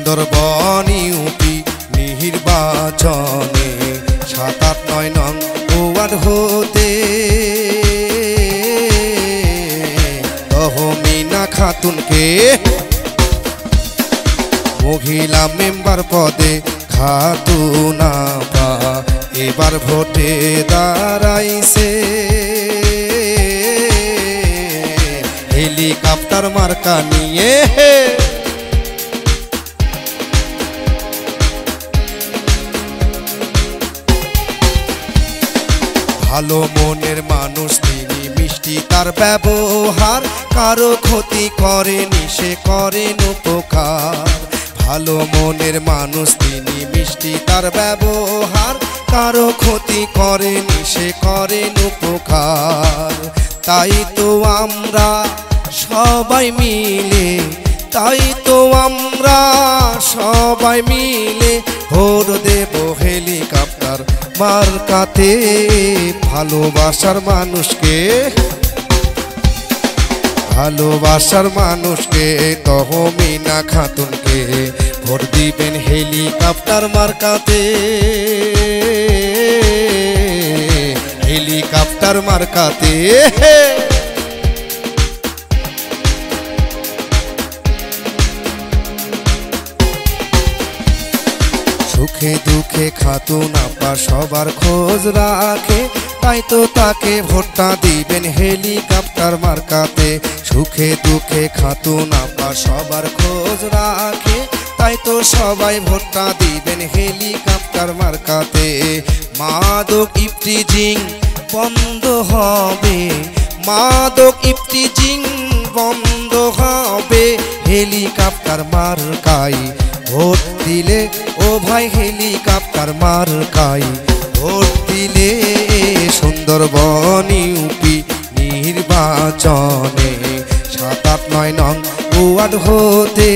Sundarban UP নির্বাচনে ৭-৮-৯ নং word হতে তহমিনা খাতুনকে মহিলা মেম্বার পদে খাতুন আপা এবার ভোটে দাঁড়াইছে। হেলিকপ্টার মার্কা নিয়ে ভালো মনের মানুষ তিনি, মিষ্টি তার ব্যবহার, কারো ক্ষতি করেনি সে করেন উপকার। ভালো মনের মানুষ তিনি, মিষ্টি তার ব্যবহার, কারো ক্ষতি করেনি সে করেন উপকার। তাই তো আমরা সবাই মিলে, তাই তো আমরা সবাই মিলে ভোট দেব হেলিকপ্টার মার্কাতে। ভালোবাসার মানুষকে, ভালোবাসার মানুষকে তহমিনা খাতুনকে ভোট দিবেন হেলিকপ্টার মার্কাতে। হেলিকপ্টার মার্কাতে সুখে দুঃখে খাতুন আপা সবার খোঁজ রাখে, তাই তো তাকে ভোটটা দিবেন হেলিকপ্টার মার্কাতে। সুখে দুঃখে খাতুন আপা সবার খোঁজ রাখে, তাই তো সবাই ভোটটা দিবেন হেলিকপ্টার মার্কাতে। মাদক ইফটিজিং বন্ধ হবে, মাদক ইফটিজিং বন্ধ হবে হেলিকপ্টার মার্কাই ভোট দিলে। ও ভাই হেলিকপ্টার মার্কাই ভোট দিলে। সুন্দরবন ইউপি নির্বাচনে ৭-৮-৯ নং ওয়ার্ড হতে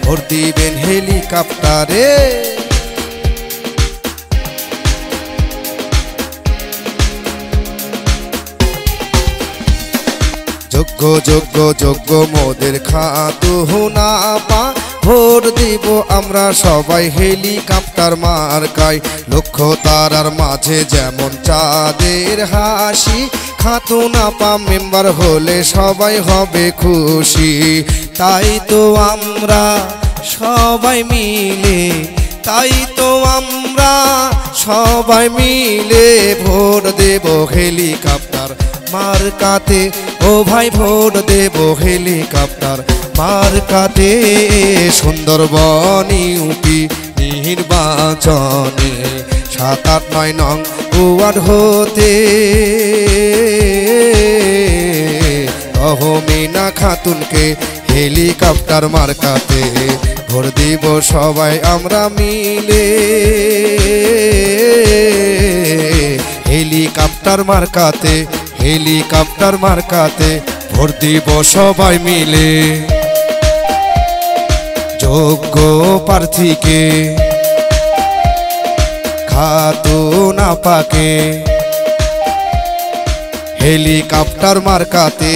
ভোট দিবেন হেলিকপ্টারে। যোগ্য যোগ্য যোগ্য মোদের খাতুন আপা ভোট দিব আমরা সবাই হেলিকপ্টার মার্কায়। লক্ষ্য তারার মাঝে যেমন চাঁদের হাসি, খাতুন আপা মেম্বার হলে সবাই হবে খুশি। তাই তো আমরা সবাই মিলে, তাই তো আমরা সবাই মিলে ভোট দেব হেলিকপ্টার মার্কাতে। ও ভাই ভোট দেব হেলিকপ্টার মার্কাতে। সুন্দরবন ইউপি নির্বাচনে ৭-৮-৯ নং ওয়ার্ড হতে তহমিনা খাতুনকে হেলিকপ্টার মার্কাতে ভোট দিব সবাই আমরা মিলে। হেলিকপ্টার মার্কাতে, হেলিকপ্টার মার্কাতে ভোট দিব সবাই মিলে। যোগ্য প্রার্থীকে খাতুন আপাকে হেলিকপ্টার মার্কাতে।